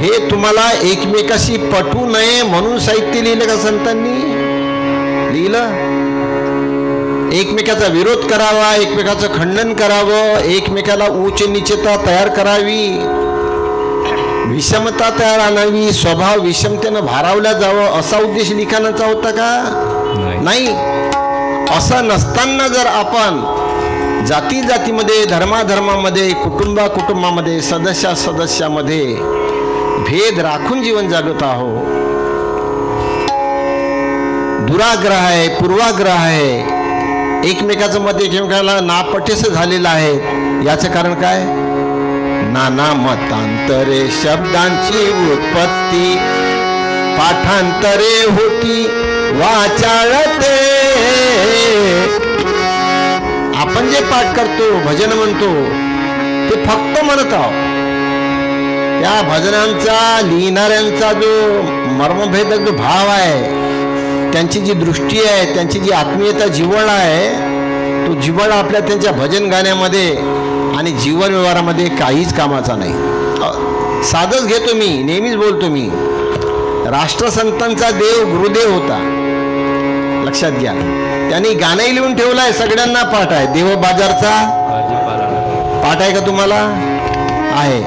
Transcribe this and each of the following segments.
हे तुम्हाला एकमेकाशी पटू नये म्हणून साहित्य लिहिलं का संतांनी? लिहिलं. एकमेकाचा विरोध करावा, एकमेकाचं खंडन करावं, एकमेकाला उच्च नीचता तयार करावी, विषमता तयार आणावी, स्वभाव विषमतेनं भारावल्या जावं, असा उद्देश लिखाणाचा होता का? नाही. असं नसताना जर आपण जाती जातीमध्ये, धर्माधर्मामध्ये, कुटुंबामध्ये, सदस्यामध्ये भेद राखून जीवन जगत आहोत, दुराग्रह आहे, पूर्वाग्रह आहे, एकमेकाचं मत एकमेकाला नापटेस झालेलं आहे. याचं कारण काय? नाना मतांतरे शब्दांची उत्पत्ती, पाठांतरे होती वाचाळते. आपण जे पाठ करतो, भजन म्हणतो, ते फक्त म्हणत आहोत. त्या भजनांचा, लिहिणाऱ्यांचा जो मर्मभेदक जो भाव आहे, त्यांची जी दृष्टी आहे, त्यांची जी आत्मीयता, जिव्हाळा आहे, तो जिव्हाळा आपल्या त्यांच्या भजन गाण्यामध्ये आणि जीवन व्यवहारामध्ये काहीच कामाचा नाही. साधच घेतो मी, नेहमीच बोलतो मी, राष्ट्रसंतांचा देव गुरुदेव होता, लक्षात घ्या. त्यांनी गाणंही लिहून ठेवलं आहे, सगळ्यांना पाठ आहे. देव बाजारचा पाठ आहे का तुम्हाला? आहे.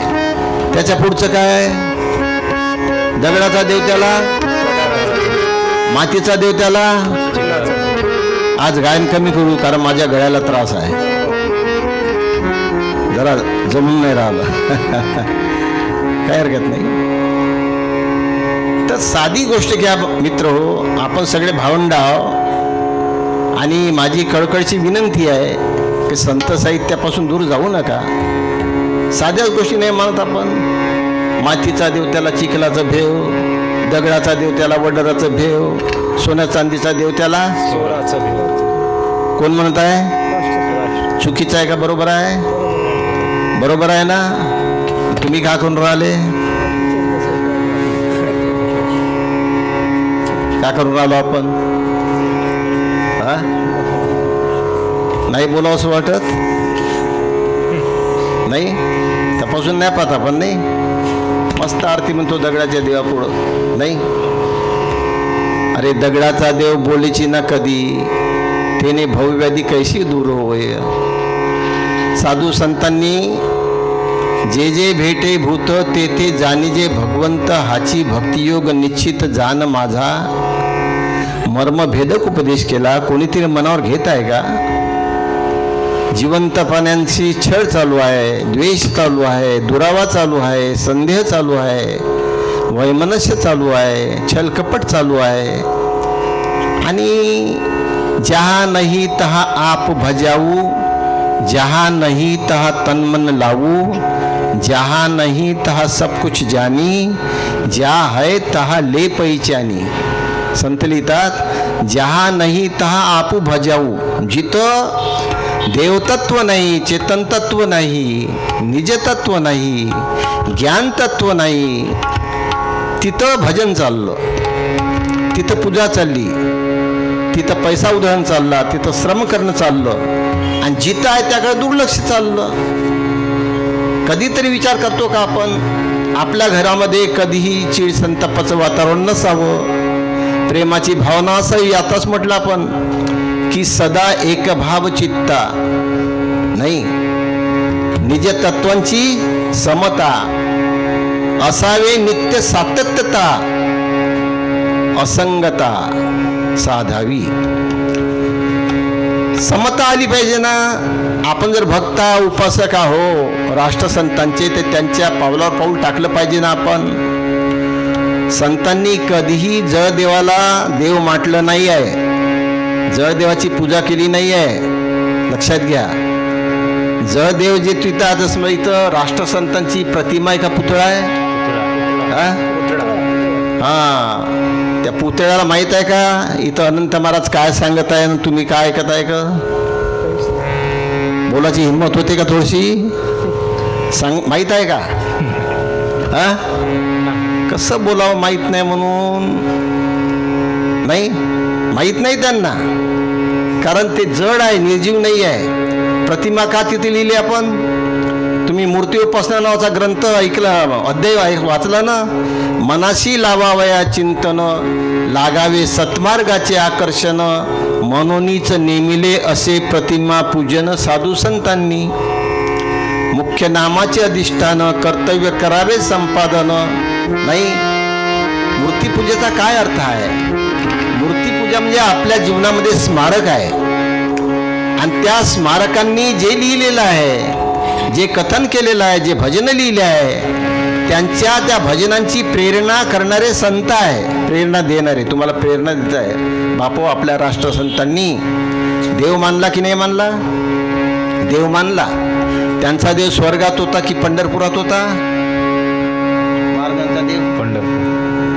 त्याच्या पुढचं काय? दगडाचा देव त्याला, मातीचा देव त्याला. आज गायन कमी करू, कारण माझ्या गळ्याला त्रास आहे, जरा जमून नाही राहिलं. काय हरकत नाही. तर साधी गोष्ट घ्या मित्र हो, आपण सगळे भावंड आहोत. आणि माझी कळकळची विनंती आहे की संत साहित्यापासून दूर जाऊ नका. साध्याच गोष्टी नाही म्हणत आपण. मातीचा देव त्याला चिखलाचं भेव, दगडाचा देव त्याला वडराचं भेव, सोन्या चांदीचा देव त्याला सोराचं भेव. कोण म्हणत आहे? चुकीचं आहे का बरोबर आहे? बरोबर आहे ना? तुम्ही का करून राहिले? का करून राहिलो आपण? हा, नाही बोलावं असं वाटत नाही? तपासून नाही पाहत आपण. नाही, मस्त आरती म्हणतो दगडाच्या देवापुढं. नाही, अरे दगडाचा देव बोलीची ना कधी, तेने भवव्याधी कैशी दूर होय. साधू संतांनी जे जे भेटे भूत ते ते जाणीजे भगवंत, हाची भक्तियोग निश्चित जाण माझा. मर्मभेदक उपदेश केला. कोणीतरी मनावर घेत आहे का? जिवंत पाण्यांशी छळ चालू आहे, द्वेष चालू आहे, दुरावा चालू आहे, संदेह चालू आहे, वैमनस्य चालू आहे, छलकपट चालू आहे. आणि जहा नहीं तहा आप भजाऊ, जहा नहीं तहा तन मन लावू, जहा नहीं तहा सब कुछ जानी, ज्या है तहा ले पैचानी. संत लिहितात, जहा नहीं तहा आपू भजाऊ. जिथं देवतत्व नाही, चेतनतत्व नाही, निजतत्व नाही, ज्ञानतत्व नाही, तिथं भजन चाललं, तिथं पूजा चालली, तिथं पैसा उधळण चालला, तिथं श्रम करणं चाललं. आणि जिथं आहे त्याकडे दुर्लक्ष चाललं. कधीतरी विचार करतो का आपण? आपल्या घरामध्ये कधीही चीड संतापाचं वातावरण नसावं, प्रेमाची भावना असावी. आताच म्हटलं आपण की सदा एकभाव चित्ता, नाही, निज तत्वांची समता असावे, नित्य सातत्यता, असंगता साधावी. समता आली पाहिजे ना. आपण जर भक्ता उपासक आहो राष्ट्रसंतांचे, तर त्यांच्या पावलावर पाऊल टाकलं पाहिजे ना आपण. संतांनी कधीही जळदेवाला देव म्हटलं नाही आहे, जळदेवाची पूजा केली नाही आहे. लक्षात घ्या. जळदेव जे तिथं आता इथं राष्ट्रसंतांची प्रतिमा आहे का पुतळा आहे? हा, त्या पुतळ्याला माहीत आहे का इथं अनंत महाराज काय सांगत आहे, तुम्ही काय ऐकत आहे का? बोलायची हिंमत होते का थोडीशी? सांग, माहीत आहे का? हा, कसं बोलावं माहीत नाही म्हणून? नाही, माहीत नाही त्यांना, कारण ते जड आहे, निर्जीव नाही आहे. प्रतिमा का तिथे लिहिली आपण? तुम्ही मूर्ती उपासना नावाचा ग्रंथ ऐकला, अध्याय वाचला ना? मनाशी लावावया चिंतन, लागावे सत्मार्गाचे आकर्षण, मनोनीच नेमिले असे प्रतिमा पूजन साधू संतांनी. मुख्य नामाचे अधिष्ठान, कर्तव्य करावे संपादन. नाही, मूर्तीपूजेचा काय अर्थ आहे? मूर्तीपूजा म्हणजे आपल्या जीवनामध्ये स्मारक आहे, आणि त्या स्मारकांनी जे लिहिलेलं आहे, जे कथन केलेलं आहे, जे भजन लिहिले आहे, त्यांच्या त्या भजनांची प्रेरणा करणारे संत आहे, प्रेरणा देणारे. तुम्हाला प्रेरणा देत आहे बापू. आपल्या राष्ट्रसंतांनी देव मानला की नाही मानला? देव मानला. त्यांचा देव स्वर्गात होता की पंढरपुरात होता? महाराजांचा देव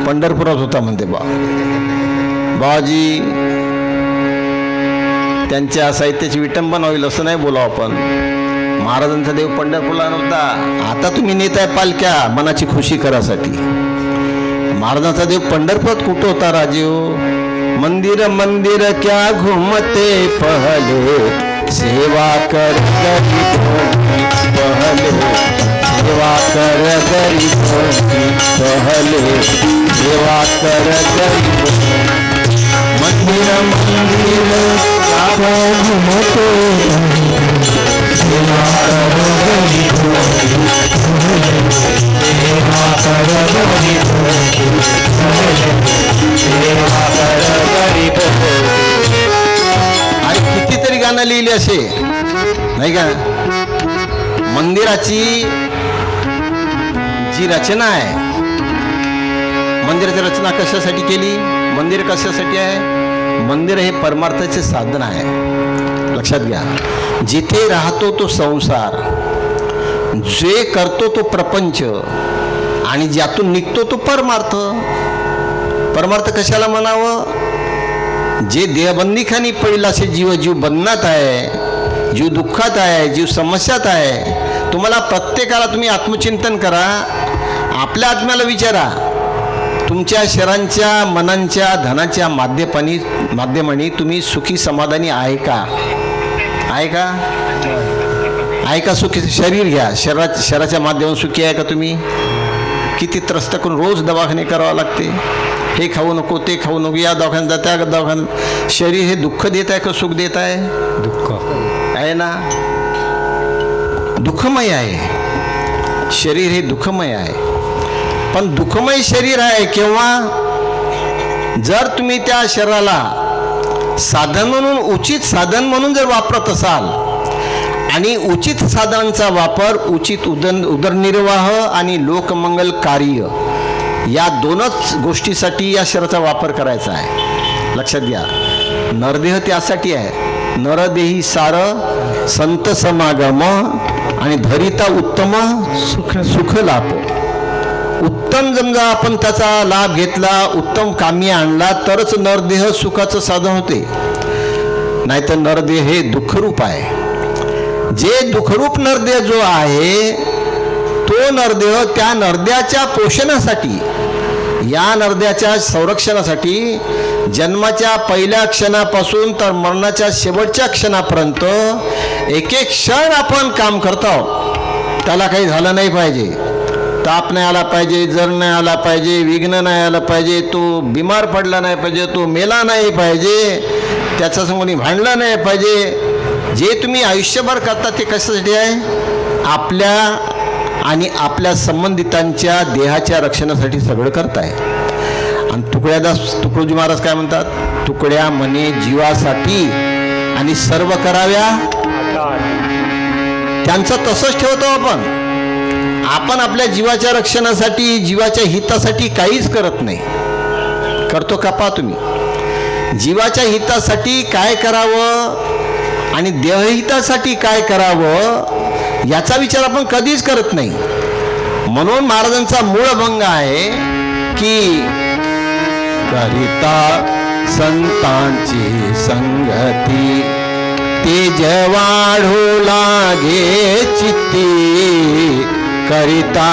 पंढरपुरात होता म्हणते बाबाजी. त्यांच्या साहित्याची विटंबना होईल असं नाही बोलावं आपण. महाराजांचा देव पंढरपूरला नव्हता. आता तुम्ही नेताय पालख्या मनाची खुशी करासाठी. महाराजांचा देव पंढरपुरात कुठं होता राजीव? मंदिर मंदिर क्या घुमते पहले, सेवा कर गरीबों की पहले, सेवा कर गरीबों की पहले, सेवा कर गरीबों. मंदिर मंदिर क्या घुमते, सेवा कर गरीबों की पहले, सेवा कर गरीबों की पहले, सेवा कर गरीबों. आणि कितीतरी गाणं लिहिले असे, नाही का? मंदिराची जी रचना आहे, मंदिराची रचना कशासाठी केली? मंदिर कशासाठी आहे? मंदिर हे परमार्थाचे साधन आहे. लक्षात घ्या. जिथे राहतो तो संसार, जे करतो तो प्रपंच, आणि ज्यातून निघतो तो परमार्थ. परमार्थ कशाला म्हणावं? जे देहबंदीखानी पडला असे जीव बंधनात आहे, जीव दुःखात आहे, जीव समस्यात आहे. तुम्हाला प्रत्येकाला तुम्ही आत्मचिंतन करा, आपल्या आत्म्याला विचारा, तुमच्या शरीरांच्या, मनांच्या, धनाच्या माध्यमाने तुम्ही सुखी समाधानी आहे का? आहे का? आहे का सुखी? शरीर घ्या, शरीराच्या माध्यमातून सुखी आहे का तुम्ही? किती त्रस्त करून रोज दवाखाने करावे लागते. हे खाऊ नको, ते खाऊ नको, या दवाखान्यात जा, त्या दवाखान्यात. शरीर हे दुःख देत आहे का सुख देत आहे? दुःख आहे ना, दुःखमय आहे. शरीर हे दुःखमय आहे. पण दुःखमय शरीर आहे केव्हा? जर तुम्ही त्या शरीराला साधन म्हणून, उचित साधन म्हणून जर वापरत असाल, आणि उचित साधनांचा वापर उचित उदरनिर्वाह आणि लोकमंगल कार्य, या दोनच गोष्टीसाठी या शरीराचा वापर करायचा आहे. लक्षात घ्या. नरदेह त्यासाठी आहे. नरदेही सार संत समागम, आणि धरिता उत्तम सुख लाभ. उत्तम समजा आपण त्याचा लाभ घेतला, उत्तम कामी आणला, तरच नरदेह सुखाचं साधन होते. नाहीतर नरदेह हे दुःखरूप आहे. जे दुःखरूप नरदेह जो आहे, तो नरदेह त्या नरदेहाच्या पोषणासाठी, या नरदेहाच्या संरक्षणासाठी जन्माच्या पहिल्या क्षणापासून तर मरणाच्या शेवटच्या क्षणापर्यंत एक एक क्षण आपण काम करतो. त्याला काही झालं नाही पाहिजे, ताप नाही आला पाहिजे, जर नाही आला पाहिजे, विघ्न नाही आला पाहिजे, तो बिमार पडला नाही पाहिजे, तो मेला नाही पाहिजे, त्याच्यासमोर भांडलं नाही पाहिजे. जे तुम्ही आयुष्यभर करता ते कशासाठी आहे? आपल्या आणि आपल्या संबंधितांच्या देहाच्या रक्षणासाठी सगळं करताय. आणि तुकडोजी महाराज काय म्हणतात? तुकड्या म्हणे जीवासाठी आणि सर्व कराव्या. त्यांचं तसंच ठेवतो आपण आपल्या जीवाच्या रक्षणासाठी, जीवाच्या हितासाठी काहीच करत नाही. करतो का पहा तुम्ही? जीवाच्या हितासाठी काय करावं आणि देहहितासाठी काय करावं याचा विचार आपण कधीच करत नाही. म्हणून महाराजांचा मूळ अभंग आहे की करिता संतांची संगती, तेज वाढू लागे चित्ती, करिता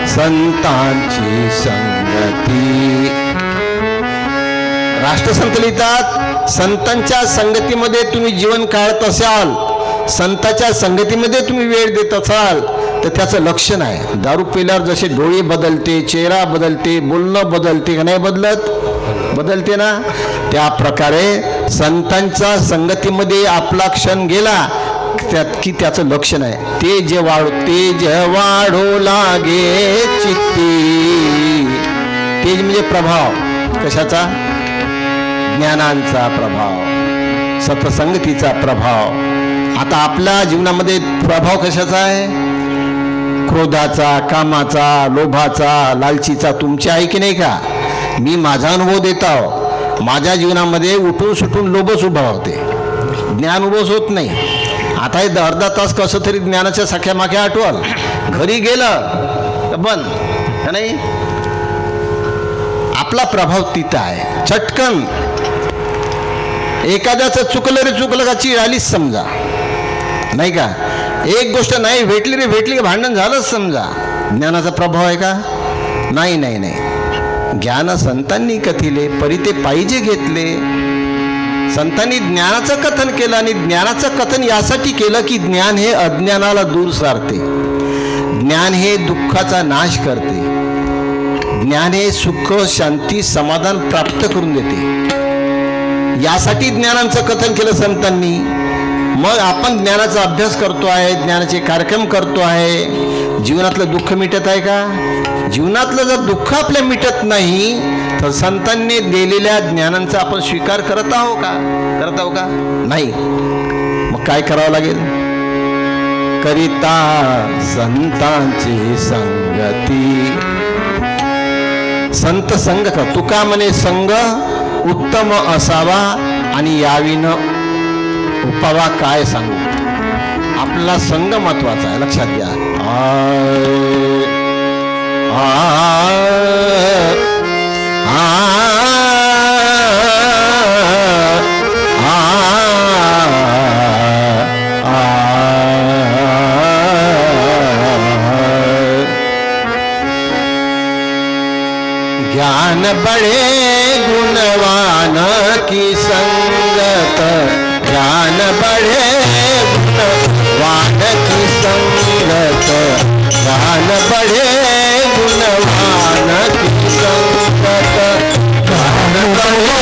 संतांची संगती. राष्ट्रसंत लिहितात, संतांच्या संगतीमध्ये तुम्ही जीवन काढत असाल, संतांच्या संगतीमध्ये तुम्ही वेळ देत असाल, तर त्याचं लक्षण आहे. दारू पिल्यावर जसे डोळे बदलते, चेहरा बदलते, बोलणं बदलते का नाही बदलत? बदलते ना. त्या प्रकारे संतांच्या संगतीमध्ये आपला क्षण गेला त्यात की त्याचं लक्षण आहे. तेज वाढो लागे चित्ती. तेज म्हणजे प्रभाव. कशाचा? ज्ञानांचा प्रभाव, सत्संगतीचा प्रभाव. आता आपल्या जीवनामध्ये प्रभाव कशाचा आहे? क्रोधाचा, कामाचा, लोभाचा, लालचीचा तुमच्या आहे की नाही का? मी माझा अनुभव देत आहो. माझ्या जीवनामध्ये उठून सुटून लोभच उभा होते, ज्ञान उभंच होत नाही. आता हे अर्धा तास कसं तरी ज्ञानाच्या सख्या माख्या आठवाल, घरी गेलं बंद का नाही. आपला प्रभाव तिथं आहे. चटकन एखाद्याचं चुकलं रे चुकलं का चीड आलीच समजा, नाही का? एक गोष्ट नाही भेटली रे भेटली का भांडण झालंच समजा. ज्ञानाचा प्रभाव आहे का? नाही नाही नाही. ज्ञान संतांनी कथिले परी ते पाहिजे घेतले. संतांनी ज्ञानाचं कथन केलं आणि ज्ञानाचं कथन यासाठी केलं की ज्ञान हे अज्ञानाला दूर सारते, ज्ञान हे दुःखाचा नाश करते, ज्ञान हे सुख शांती समाधान प्राप्त करून देते. यासाठी ज्ञानाचं कथन केलं संतांनी. मग आपण ज्ञानाचा अभ्यास करतो आहे, ज्ञानाचे कार्यक्रम करतो आहे. जीवनातलं दुःख मिटत आहे का? जीवनातलं जर दुःख आपल्या मिटत नाही तर संतांनी दिलेल्या ज्ञानांचा आपण स्वीकार करत आहो का? करत आहो का? नाही. मग काय करावं लागेल? करिता संतांची संगती. संत संग कर. तुका म्हणे संग उत्तम असावा आणि याविन उपावा काय सांगू. आपला संघ महत्वाचा आहे, लक्षात घ्या. ज्ञान बड़े गुणवान की संगत, ज्ञान बड़े गुणवान की संगत, ज्ञान बड़े गुणवान की संगत, ज्ञान बड़े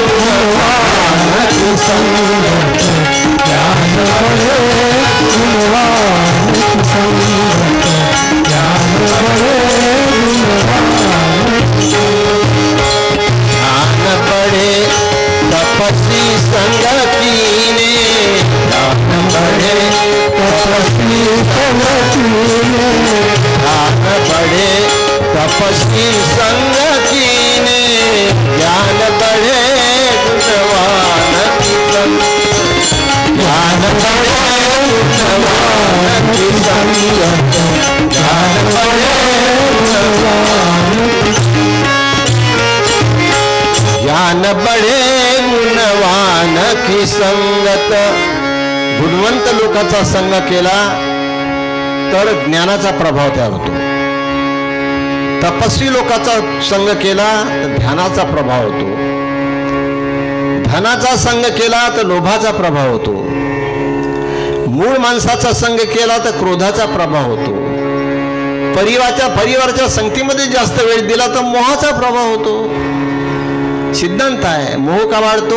गुणवान की संगत, ज्ञान बड़े गुणवान की संगत, ज्ञान बड़े ज्ञान बड़े तपस्वी संगतीने, ज्ञान बड़े तपस्वी संगतीने, ज्ञान बड़े तपस्वी संगतीने, ज्ञान बड़े गुणवान की संगत, ज्ञान बड़े गुणवान की संगत, ज्ञान बड़े गुणवान ज्ञान बड़े गुणवान की संगत. गुणवंत लोकांचा संग केला तर ज्ञानाचा प्रभाव त्यावर होतो. तपस्वी लोकांचा संग केला तर ध्यानाचा प्रभाव होतो. धनाचा संग केला तर लोभाचा प्रभाव होतो. मूळ माणसाचा संग केला तर क्रोधाचा प्रभाव होतो. परिवाराच्या संगतीमध्ये जास्त वेळ दिला तर मोहाचा प्रभाव होतो. सिद्धांत आहे. मोह का वाढतो?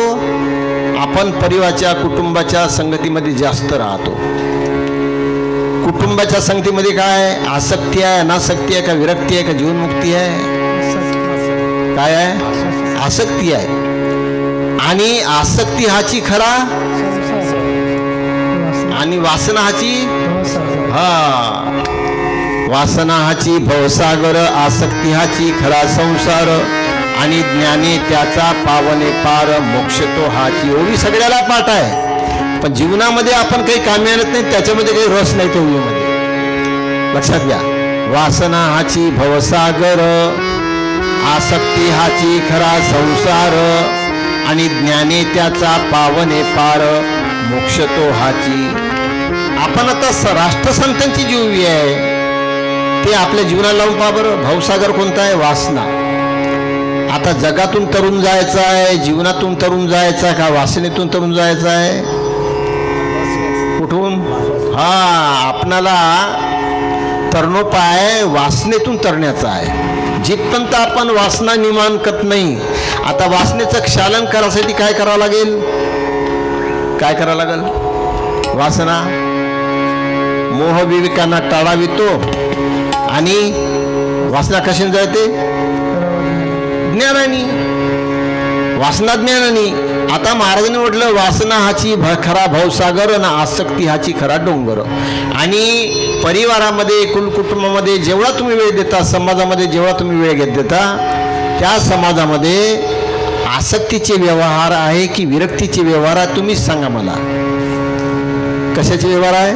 आपण परिवाराच्या कुटुंबाच्या संगतीमध्ये जास्त राहतो. कुटुंबाच्या संगतीमध्ये काय आसक्ती आहे, अनासक्ती आहे का विरक्ती आहे का जीवनमुक्ती आहे? काय आहे? आसक्ती आहे. आणि आसक्ती हाची खरा आणि वासना हाची वासना हाची भवसागर, आसक्ती हाची खरा संसार आणि ज्ञाने त्याचा पावने पार, मोक्ष तो हाची. ओवी सगळ्याला पाठ आहे पण जीवनामध्ये आपण काही कामी आणत नाही, त्याच्यामध्ये काही रस नाही. त्या ओवीमध्ये लक्षात घ्या. वासना हाची भवसागर, आसक्ती हाची खरा संसार आणि ज्ञाने त्याचा पावने पार, मोक्ष तो हाची. आपण आता राष्ट्रसंतांची जी ओवी आहे ते आपल्या जीवनाला लावून पहा बरं. भवसागर कोणता आहे? वासना. आता जगातून तरुण जायचं आहे, जीवनातून तरुण जायचं आहे का वासनेतून तरुण जायचं आहे? कुठून? आपणाला तरणोपाय वासनेतून तरण्याचा आहे. जिथपर्यंत आपण वासना निमानकत नाही. आता वासनेचं क्षालन करायसाठी काय करावं लागेल? काय करावं लागेल? वासना मोह विवेकांना टाळावितो आणि वासना कशाने जाते? ज्ञानाने. वासना ज्ञानाने. आता महाराजांनी म्हटलं वासना हाची खरा भवसागर आणि आसक्ती हाची खरा डोंगर. आणि परिवारामध्ये कुटुंबामध्ये जेवढा तुम्ही वेळ देता, समाजामध्ये जेवढा तुम्ही वेळ घेत देता, त्या समाजामध्ये आसक्तीचे व्यवहार आहे की विरक्तीचे व्यवहार आहे? तुम्हीच सांगा मला. कशाचे व्यवहार आहे?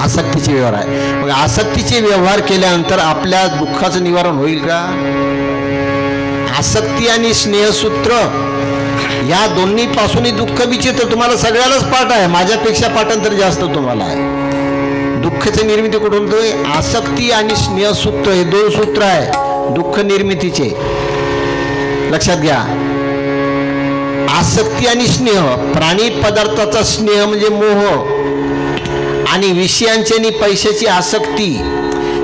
आसक्तीचे व्यवहार आहे. मग आसक्तीचे व्यवहार केल्यानंतर आपल्या दुःखाचं निवारण होईल का? आसक्ती आणि स्नेहसूत्र या दोन्ही पासूनही दुःख विचित्र तुम्हाला सगळ्यालाच पाठ आहे. माझ्यापेक्षा पाठांतर जास्त तुम्हाला आहे. दुःखाची निर्मिती कुठून होते? आसक्ती आणि स्नेहसूत्र हे दोन सूत्र आहे दुःख निर्मितीचे. लक्षात घ्या. आसक्ती आणि स्नेह, प्राणी पदार्थाचा स्नेह म्हणजे मोह आणि विषयांची आणि पैशाची आसक्ती,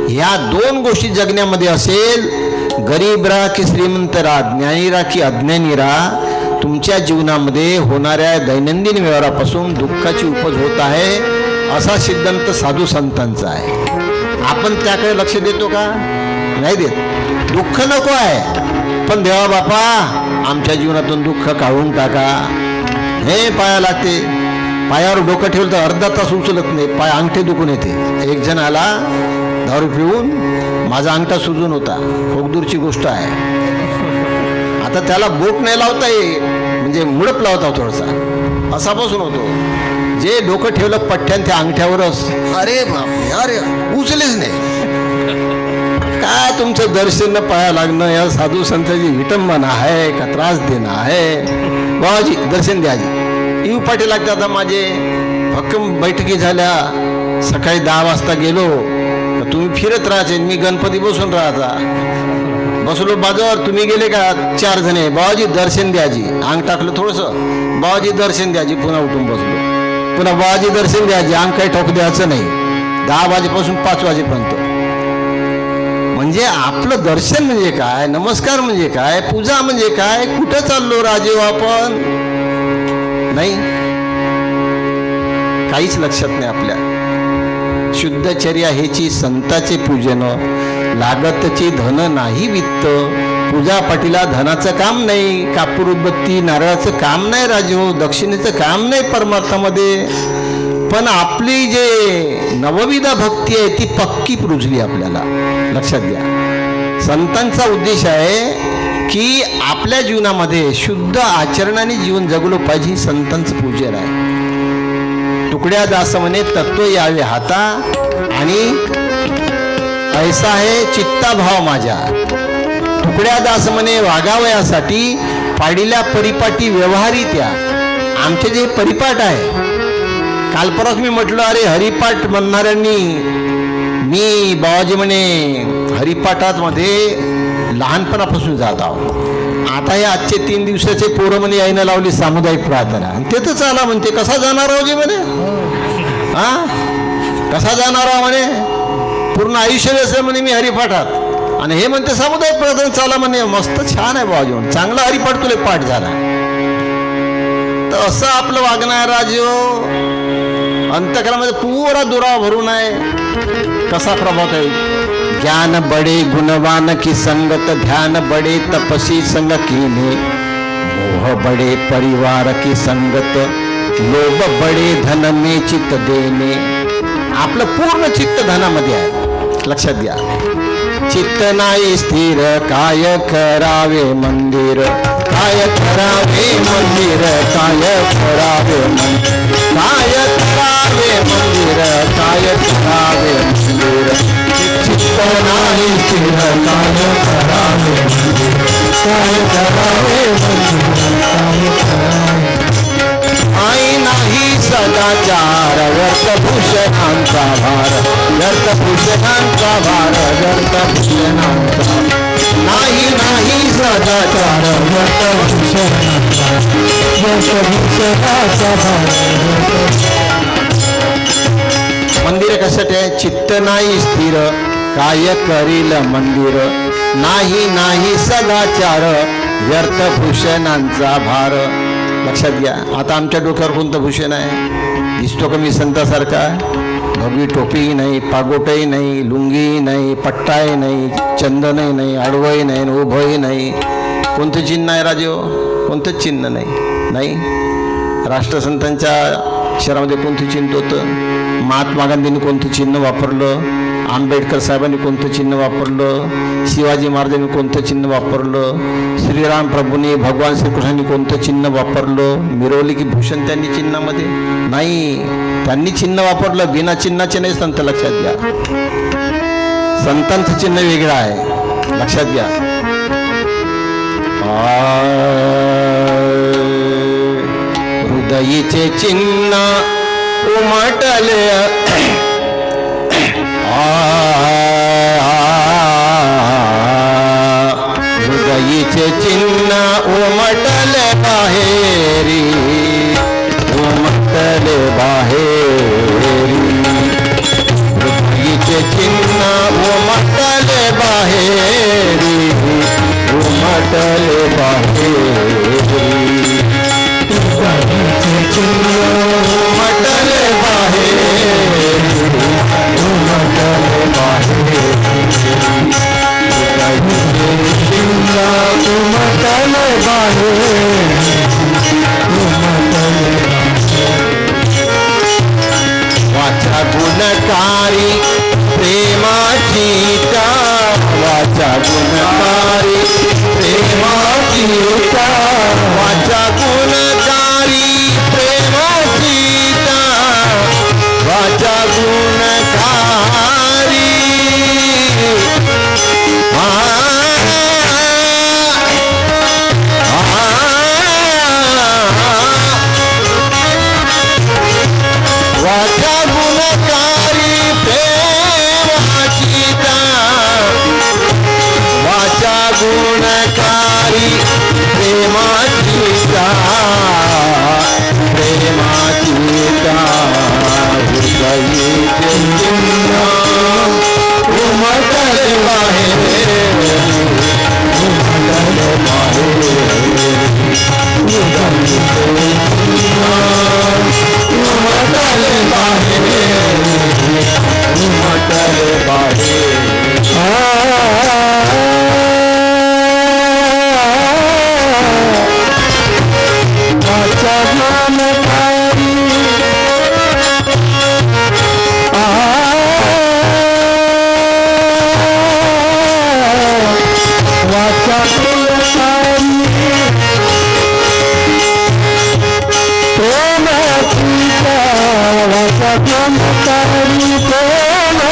ह्या दोन गोष्टी जगण्यामध्ये असेल, गरीब राहा की श्रीमंत राहा, ज्ञानी राहा की अज्ञानी राहा, तुमच्या जीवनामध्ये होणाऱ्या दैनंदिन व्यवहारापासून दुःखाची उपज होत आहे असा सिद्धांत साधू संतांचा आहे. आपण त्याकडे लक्ष देतो का? नाही देत. दुःख नको आहे, पण देवा बापा आमच्या जीवनातून दुःख काढून टाका. हे पाया लागते. पायावर डोकं ठेवलं तर अर्धा तास उचलत नाही, पाय अंगठे दुखून येते. एक जण आला दारू पिऊन, माझा अंगठा सुजून होता. खूप दूरची गोष्ट आहे. आता त्याला बोट नाही लावता येईल, म्हणजे मुळप लावता थोडासा, असा बसून होतो. जे डोकं ठेवलं पठ्ठ्यान त्या अंगठ्यावरच, अरे बापरे, अरे उचलेच नाही. काय तुमचं दर्शन पाया लागणं या साधू संतांची विटंबना आहे का त्रास देणं आहे? बाबाजी दर्शन द्याजी. येऊ पाठी लागते. आता माझे भक्कम बैठकी झाल्या. सकाळी 10 वाजता गेलो तर तुम्ही फिरत राहायचे, मी गणपती बसून राहायचा. बसलो बाजूवर, तुम्ही गेले का? 4 जणे. बाबाजी दर्शन द्याजी. अंग टाकलं थोडंसं, बाबाजी दर्शन द्याजी. पुन्हा उठून बसलो. पुन्हा बाबाजी दर्शन द्याजी. अंग काही ठोक द्यायचं नाही. 10 वाजेपासून 5 वाजेपर्यंत. म्हणजे आपलं दर्शन म्हणजे काय? नमस्कार म्हणजे काय? पूजा म्हणजे काय? कुठं चाललो राजे आपण? नाही, काहीच लक्षात नाही आपल्या. शुद्धचर्या हेची संताचे पूजन, लागतची धन नाही वित्त. पूजा पाटीला धनाचं काम नाही, कापूर उदबत्ती नारळाचं काम नाही राजो, दक्षिणेचं काम नाही परमार्थामध्ये. पण आपली जे नवविधा भक्ती आहे ती पक्की रुजली आपल्याला. लक्षात घ्या. संतांचा उद्देश आहे की आपल्या जीवनामध्ये शुद्ध आचरणाने जीवन जगलो पाहिजे. संतांचं पूजन आहे. तुकड्या दास म्हणे तत्व यावे हाता आणि ऐसा आहे चित्ता भाव माझ्या. तुकड्या दास म्हणे वागावयासाठी पाडील्या परिपाटी व्यवहारी त्या. आमचे जे परिपाठ आहे, काल परत मी म्हटलं अरे हरिपाठ म्हणणाऱ्यांनी, मी बाबाजी म्हणे हरिपाठात मध्ये लहानपणापासून जात आहोत. आता हे आजचे 3 दिवसाचे पोरं म्हणे यायनं लावली सामुदायिक प्रार्थना, आणि ते तर चाला म्हणते. कसा जाणार आहो जे म्हणे? हा, कसा जाणार आहो म्हणे? पूर्ण आयुष्य असेल म्हणे मी हरिपाठात, आणि हे म्हणते सामुदायिक प्रार्थना चाला म्हणे. मस्त छान आहे बाबाजी म्हणून, चांगला हरिपाठ तुला पाठ झाला. तर असं आपलं वागणं आहे राजो. अंतकरामध्ये पुरा दुरावा भरून आहे. कसा प्रभाव आहे? ज्ञान बडे गुणवान की संगत, ध्यान बडे तपसी संग कीने, मोह बडे परिवार की संगत, लोभ बडे धन में चित्त देणे. आपलं पूर्ण चित्त धनामध्ये आहे. लक्षात घ्या. चित्त नाही स्थिर, काय करावे मंदिर, काय करावे मंदिर, काय करावे मंदिर, काय करावे मंदिर, काय करावे मंदिर. चित्त नाही स्थिर, काय करावे मंदिर, काय करावे मंदिर, काय करावे. आई नाही सदाचार, व्यर्थ भूषणांचा भार, व्यर्थ भूषणांचा भार, व्यर्थ भूषणांचा. नाही नाही सदाचार, व्यर्थ भूषणांचा, व्यर्थ भूषणांचा भार. मंदिर कशासाठी आहे? चित्त नाही स्थिर काय करील मंदिर, नाही नाही सदाचार व्यर्थ भूषणांचा भार. लक्षात घ्या. आता आमच्या डोक्यावर कोणतं भूषण आहे? दिसतो का मी संतासारखा? भगवी टोपीही नाही, पागोटही नाही, लुंगीही नाही, पट्टाही नाही, चंदनही नाही, आडवंही नाही, उभंही नाही. कोणतं चिन्ह आहे राजे? कोणतंच चिन्ह नाही. राष्ट्रसंतांच्या शहरामध्ये कोणतं चिन्ह होतं? महात्मा गांधींनी कोणतं चिन्ह वापरलं? आंबेडकर साहेबांनी कोणतं चिन्ह वापरलं? शिवाजी महाराजांनी कोणतं चिन्ह वापरलं? श्रीराम प्रभूंनी, भगवान श्रीकृष्णांनी कोणतं चिन्ह वापरलं? मिरवली की भूषण त्यांनी चिन्हामध्ये? नाही, त्यांनी चिन्ह वापरलं, बिना चिन्हाचे नाही संत. लक्षात घ्या. संतांचं चिन्ह वेगळं आहे, लक्षात घ्या. हृदयीचे चिन्ह उमटले, हृदयीचे चिन्ह उमटले बाहेरी, उमटले बाहेरी. हृदयीचे चिन्ह उमटले बाहेरी, उमटले बाहेरी. हृदयीचे चिन्ह उमटले बाहेरी, उमटले बाहेरी. हृदयीचे चिन्ह उमटले बाहेरी, उमटले बाहेरी. वाचा गुणकारी प्रेमाची टा, वाचा गुणकारी प्रेमाची टा, वाचा गुणकारी प्रेमाची टा, वाचा गुणकारी. वाचा गुणकारी प्रेमाची टा, वाचा गुणकारी प्रेमाची टा, प्रेमाची टा. हृदयीचे चिन्ह उमटले बाहेर, उमटले बाहेर. हृदयीचे चिन्ह उमटले बाहेर, उमटले बाहेर. वाचा गुणकारी, वाचा गुणकारी प्रेमाची टा, वाचा गुणकारी प्रेमाची.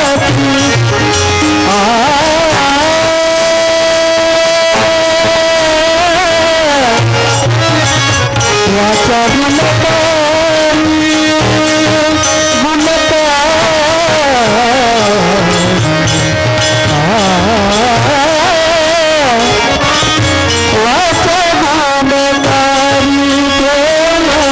वाचा गुणकारी, वाचा गुणकारी प्रेमाची.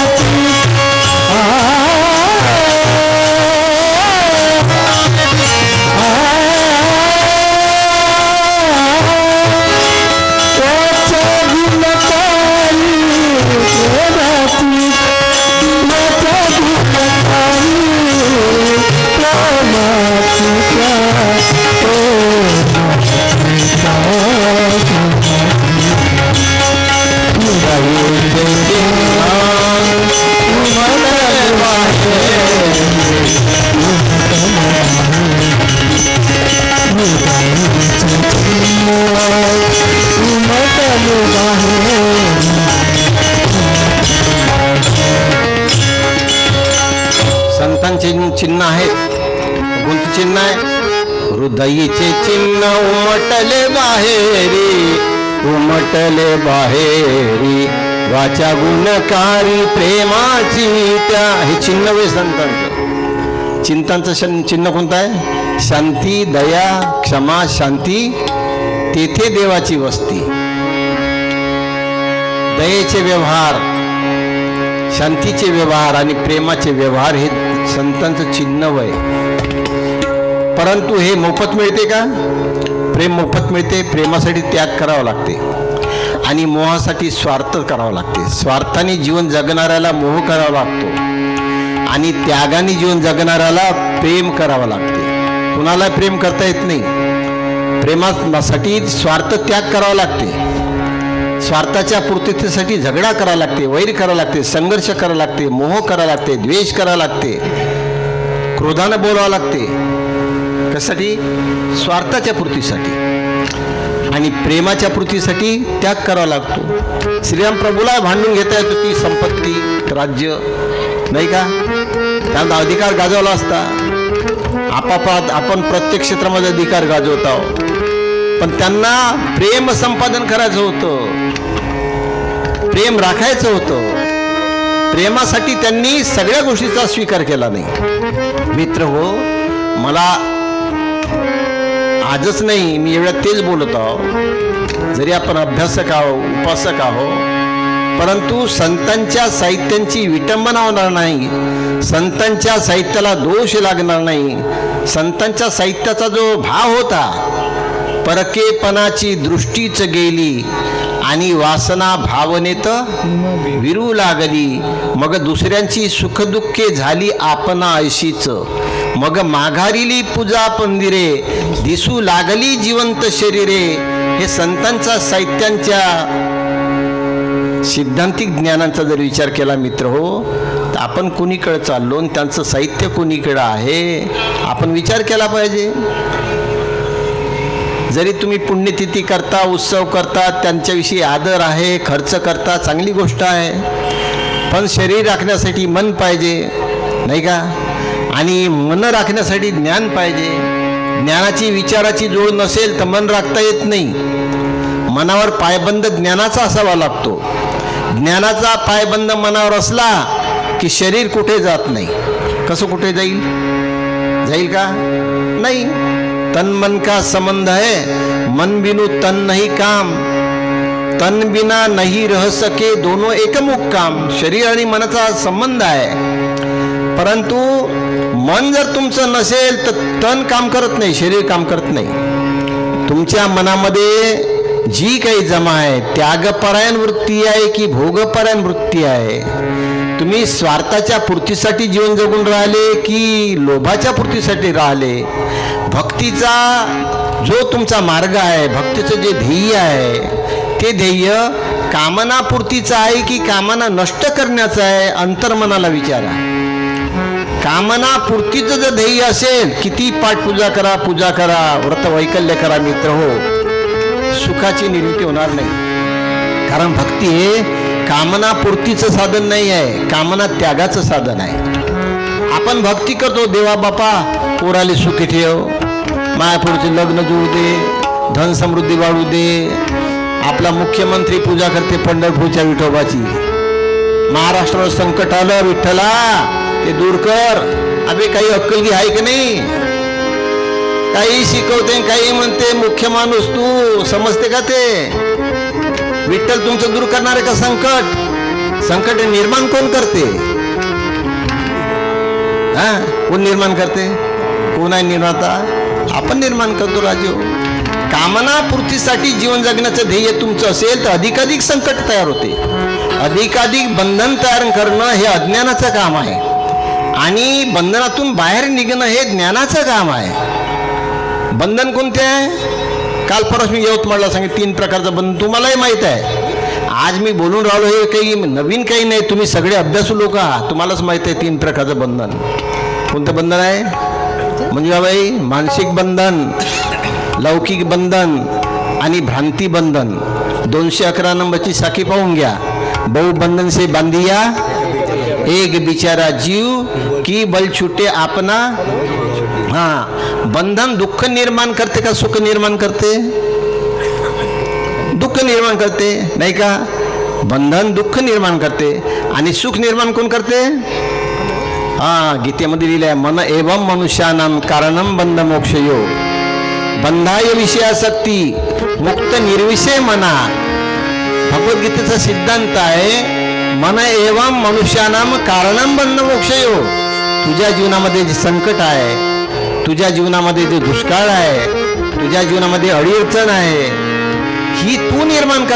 संतांचे चिन्ह आहेत. कोणते चिन्ह आहे? हृदयीचे चिन्ह उमटले बाहेरी, उमटले बाहेरी. वाचा गुणकारी प्रेमाची त्या. हे चिन्ह वे संतांचं. चिंतांचं चिन्ह कोणतं आहे? शांती, दया, क्षमा, शांती. तेथे देवाची वस्ती. दयेचे व्यवहार, शांतीचे व्यवहार आणि प्रेमाचे व्यवहार हे संतांचं चिन्ह आहे. परंतु हे मोफत मिळते का? प्रेम मोफत मिळते? प्रेमासाठी त्याग करावा लागते आणि मोहासाठी स्वार्थ करावा लागते. स्वार्थाने जीवन जगणाऱ्याला मोह करावा लागतो आणि त्यागाने जीवन जगणाऱ्याला प्रेम करावं लागते. कुणाला प्रेम करता येत नाही. प्रेमासाठी स्वार्थ त्याग करावा लागते. स्वार्थाच्या पूर्ततेसाठी झगडा करावा लागते, वैर करावा लागते, संघर्ष करावा लागते, मोह करावा लागते, द्वेष करावा लागते, क्रोधानं बोलावं लागते. कशासाठी? स्वार्थाच्या पूर्तीसाठी. आणि प्रेमाच्या पूर्तीसाठी त्याग करावा लागतो. श्रीराम प्रभूला भांडून घेता येत होती संपत्ती, राज्य, नाही का? त्यांचा अधिकार गाजवला असता. आपापात आपण प्रत्येक क्षेत्रामध्ये अधिकार गाजवत आहोत, पण त्यांना प्रेम संपादन करायचं होतं, प्रेम राखायचं होतं. प्रेमासाठी त्यांनी सगळ्या गोष्टीचा स्वीकार केला नाही. मित्र हो, मला आजच नाही, मी एवढ्या तेच बोलत आहो. जरी आपण अभ्यासक आहो, उपासक आहो, परंतु संतांच्या साहित्यांची विटंबना होणार नाही, संतांच्या साहित्याला दोष लागणार नाही. संतांच्या साहित्याचा जो भाव होता, परकेपणाची दृष्टीच गेली आणि वासना भावनेत विरू लागली. मग दुसऱ्यांची सुखदुःखे झाली आपणा ऐशीच. मग माघारिली पूजा पंदिरे, दिसू लागली जिवंत शरीरे. हे संतांच्या साहित्यांच्या सिद्धांतिक ज्ञानांचा जर विचार केला मित्र हो, तर आपण कोणीकडे चाललो आणि त्यांचं साहित्य कोणीकडे आहे, आपण विचार केला पाहिजे. जरी तुम्ही पुण्यतिथी करता, उत्सव करता, त्यांच्याविषयी आदर आहे, खर्च करता, चांगली गोष्ट आहे, पण शरीर राखण्यासाठी मन पाहिजे, नाही का? आणि मन राखण्यासाठी ज्ञान पाहिजे. ज्ञानाची विचाराची जोड नसेल तर मन राखता येत नाही. मनावर पायबंद ज्ञानाचा असावा लागतो. ज्ञानाचा पायबंद मनावर असला की शरीर कुठे जात नाही. कसं कुठे जाईल? जाईल का? नाही. तन मन का संबंध है, मन बिनु तन नहीं काम, तन बिना नहीं रह सके दोनों एकमुख काम. शरीर आणि मनाचा संबंध आहे, परंतु मन जर तुमचं नसेल तर तन काम करत नाही, शरीर काम करत नाही. तुमच्या मनामध्ये जी काही जमा आहे, त्यागपरायण वृत्ती आहे की भोगपरायण वृत्ती आहे? तुम्ही स्वार्थाच्या पूर्तीसाठी जीवन जगून राहिले की लोभाच्या पूर्तीसाठी राहिले? भक्तीचा जो तुमचा मार्ग आहे, भक्तीचं जे ध्येय आहे, ते ध्येय कामनापूर्तीचं आहे की कामना नष्ट करण्याचं आहे? अंतर्मनाला विचारा. कामनापूर्तीचं जर ध्येय असेल, किती पाठपूजा करा, पूजा करा, व्रत वैकल्य करा मित्र हो, सुखाची निर्मिती होणार नाही. कारण भक्ती हे कामनापूर्तीचं साधन नाही आहे, कामना त्यागाचं साधन आहे. आपण भक्ती करतो, देवा बापा पोराले सुखी ठेव, मायापुढचे लग्न जुळू दे, धन समृद्धी वाढू दे. आपला मुख्यमंत्री पूजा करते पंढरपूरच्या विठोबाची. महाराष्ट्रावर संकट आलं, विठ्ठला ते दूर कर. अबे काही अक्कलगी आहे की नाही? काही शिकवते, काही म्हणते, मुख्य माणूस तू समजते का? ते विठ्ठल तुमचं दूर करणार आहे का संकट? संकट निर्माण कोण करते? कोण निर्माण करते? कोण आहे निर्माता? आपण निर्माण करतो राजो. कामनापूर्तीसाठी जीवन जगण्याचं ध्येय तुमचं असेल तर अधिकाधिक संकट तयार होते, अधिकाधिक बंधन तयार करणं हे अज्ञानाचं काम आहे आणि बंधनातून बाहेर निघणं हे ज्ञानाचं काम आहे. बंधन कोणते आहे? काल परवा मी यवतमाळला सांगितलं 3 प्रकारचं बंधन, तुम्हालाही माहीत आहे. आज मी बोलून राहिलो हे काही नवीन काही नाही, तुम्ही सगळे अभ्यासू लोक आहात, तुम्हालाच माहीत आहे 3 प्रकारचं बंधन. कोणतं बंधन आहे? म्हणजे बाबाई, मानसिक बंधन, लौकिक बंधन आणि भ्रांती बंधन. 211 नंबरची साखी पाहून घ्या. बहु बंधन से बांधिया एक बिचारा जीव की बल छुटे आपना. बंधन दुःख निर्माण करते का सुख निर्माण करते? दुःख निर्माण करते, नाही का? बंधन दुःख निर्माण करते आणि सुख निर्माण कोण करते? गीतेमध्ये लिहिलं आहे, मन एवं मनुष्यानां कारणं बंध मोक्षयो बंधाय विषयासक्ती मुक्त निर्विषय मना. भगवद्गीतेचा सिद्धांत आहे, मन एवं मनुष्यानां कारणं बंध मोक्षयो. तुझ्या जीवनामध्ये जे संकट आहे, तुझ्या जीवनामध्ये जे दुष्काळ आहे, तुझ्या जीवनामध्ये अडीअडचण आहे, ही तू निर्माण करतो.